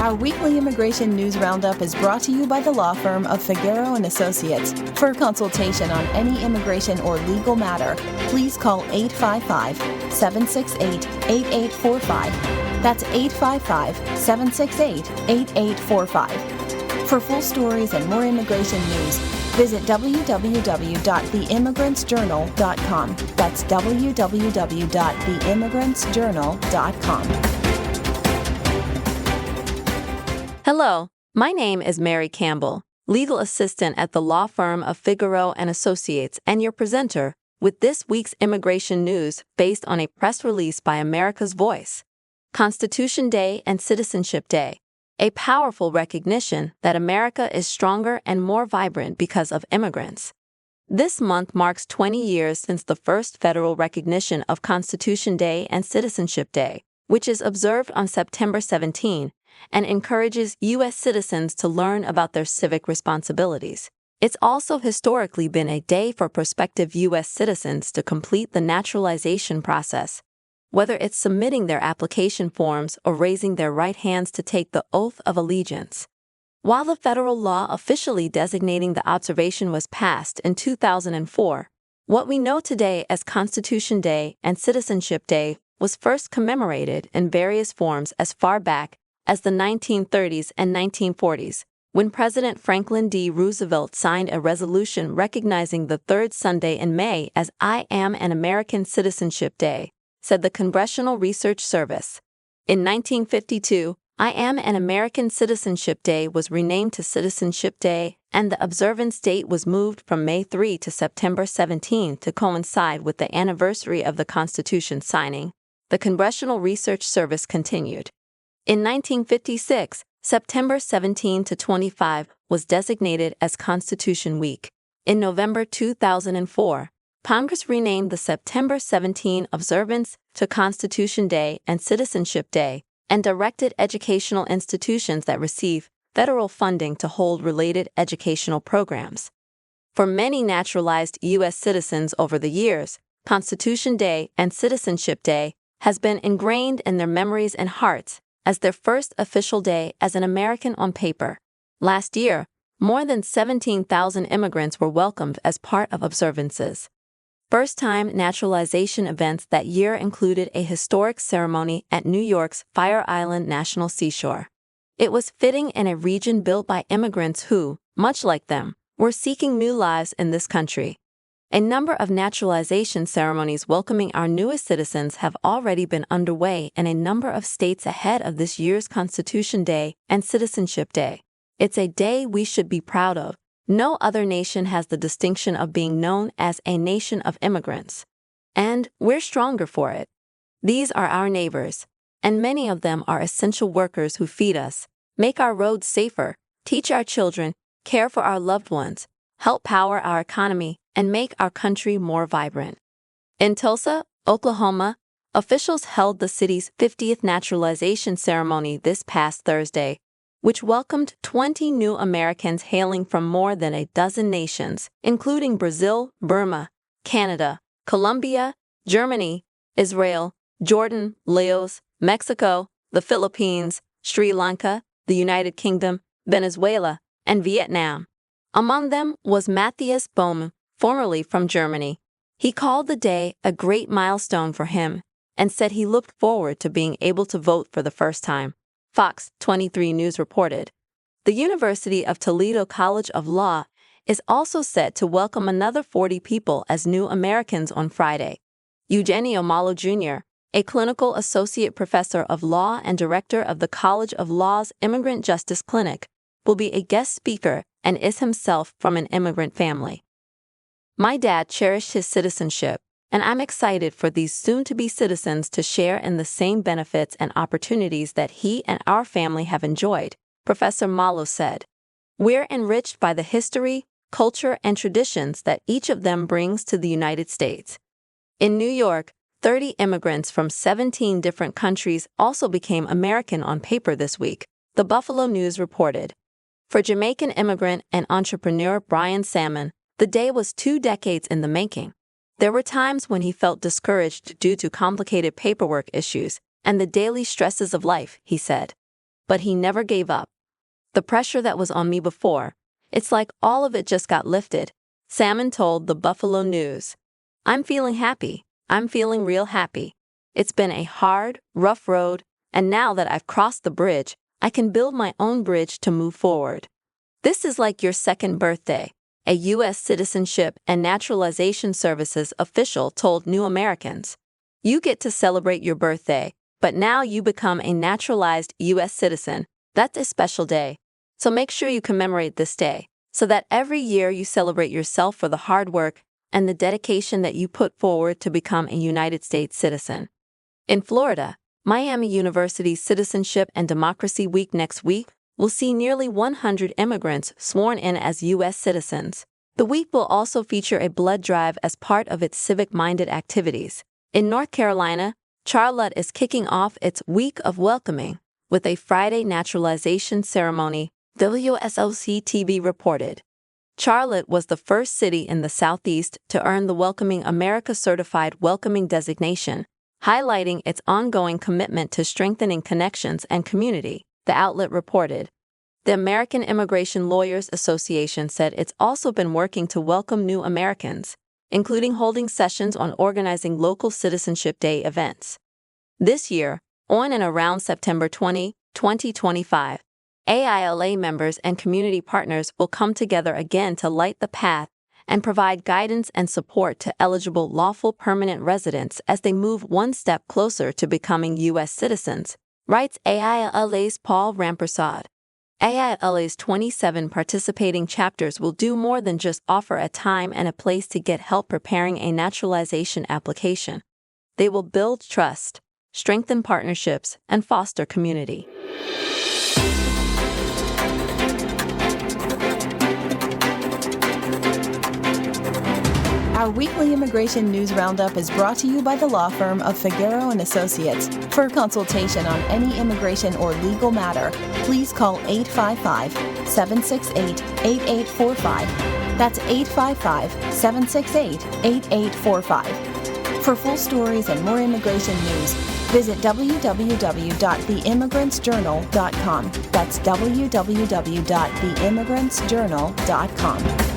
Our weekly immigration news roundup is brought to you by the law firm of Figueroa and Associates. For consultation on any immigration or legal matter, please call 855-768-8845. That's 855-768-8845. For full stories and more immigration news, visit www.theimmigrantsjournal.com. That's www.theimmigrantsjournal.com. Hello, my name is Mary Campbell, legal assistant at the law firm of Figueroa and Associates, and your presenter with this week's immigration news based on a press release by America's Voice. Constitution Day and Citizenship Day, a powerful recognition that America is stronger and more vibrant because of immigrants. This month marks 20 years since the first federal recognition of Constitution Day and Citizenship Day, which is observed on September 17 and encourages U.S. citizens to learn about their civic responsibilities. It's also historically been a day for prospective U.S. citizens to complete the naturalization process, whether it's submitting their application forms or raising their right hands to take the oath of allegiance. While the federal law officially designating the observation was passed in 2004, what we know today as Constitution Day and Citizenship Day was first commemorated in various forms as far back as the 1930s and 1940s, when President Franklin D. Roosevelt signed a resolution recognizing the third Sunday in May as I Am An American Citizenship Day, said the Congressional Research Service. In 1952, I Am An American Citizenship Day was renamed to Citizenship Day, and the observance date was moved from May 3 to September 17 to coincide with the anniversary of the Constitution signing, the Congressional Research Service continued. In 1956, September 17 to 25 was designated as Constitution Week. In November 2004, Congress renamed the September 17 observance to Constitution Day and Citizenship Day and directed educational institutions that receive federal funding to hold related educational programs. For many naturalized U.S. citizens over the years, Constitution Day and Citizenship Day has been ingrained in their memories and hearts as their first official day as an American on paper. Last year, more than 17,000 immigrants were welcomed as part of observances. First-time naturalization events that year included a historic ceremony at New York's Fire Island National Seashore. It was fitting in a region built by immigrants who, much like them, were seeking new lives in this country. A number of naturalization ceremonies welcoming our newest citizens have already been underway in a number of states ahead of this year's Constitution Day and Citizenship Day. It's a day we should be proud of. No other nation has the distinction of being known as a nation of immigrants. And we're stronger for it. These are our neighbors, and many of them are essential workers who feed us, make our roads safer, teach our children, care for our loved ones, help power our economy, and make our country more vibrant. In Tulsa, Oklahoma, officials held the city's 50th naturalization ceremony this past Thursday, which welcomed 20 new Americans hailing from more than a dozen nations, including Brazil, Burma, Canada, Colombia, Germany, Israel, Jordan, Laos, Mexico, the Philippines, Sri Lanka, the United Kingdom, Venezuela, and Vietnam. Among them was Matthias Böhm, formerly from Germany. He called the day a great milestone for him and said he looked forward to being able to vote for the first time. Fox 23 News reported. The University of Toledo College of Law is also set to welcome another 40 people as new Americans on Friday. Eugenio Malo Jr., a clinical associate professor of law and director of the College of Law's Immigrant Justice Clinic, will be a guest speaker and is himself from an immigrant family. My dad cherished his citizenship, and I'm excited for these soon-to-be citizens to share in the same benefits and opportunities that he and our family have enjoyed, Professor Malo said. We're enriched by the history, culture, and traditions that each of them brings to the United States. In New York, 30 immigrants from 17 different countries also became American on paper this week, the Buffalo News reported. For Jamaican immigrant and entrepreneur Brian Salmon, the day was 2 decades in the making. There were times when he felt discouraged due to complicated paperwork issues and the daily stresses of life, he said. but he never gave up. The pressure that was on me before, it's like all of it just got lifted, Salmon told the Buffalo News. I'm feeling happy. I'm feeling real happy. It's been a hard, rough road, and now that I've crossed the bridge, I can build my own bridge to move forward. This is like your second birthday, a U.S. Citizenship and Naturalization Services official told New Americans. You get to celebrate your birthday, but now you become a naturalized U.S. citizen. That's a special day. So make sure you commemorate this day, so that every year you celebrate yourself for the hard work and the dedication that you put forward to become a United States citizen. In Florida, Miami University's Citizenship and Democracy Week next week will see nearly 100 immigrants sworn in as U.S. citizens. The week will also feature a blood drive as part of its civic-minded activities. In North Carolina, Charlotte is kicking off its Week of Welcoming with a Friday naturalization ceremony, WSOC-TV reported. Charlotte was the first city in the Southeast to earn the Welcoming America Certified Welcoming designation, highlighting its ongoing commitment to strengthening connections and community, the outlet reported. The American Immigration Lawyers Association said it's also been working to welcome new Americans, including holding sessions on organizing local Citizenship Day events. This year, on and around September 20, 2025, AILA members and community partners will come together again to light the path and provide guidance and support to eligible lawful permanent residents as they move one step closer to becoming U.S. citizens, writes AILA's Paul Rampersad. AILA's 27 participating chapters will do more than just offer a time and a place to get help preparing a naturalization application. They will build trust, strengthen partnerships, and foster community. Our weekly immigration news roundup is brought to you by the law firm of Figueroa and Associates. For consultation on any immigration or legal matter, please call 855-768-8845. That's 855-768-8845. For full stories and more immigration news, visit www.theimmigrantsjournal.com. That's www.theimmigrantsjournal.com.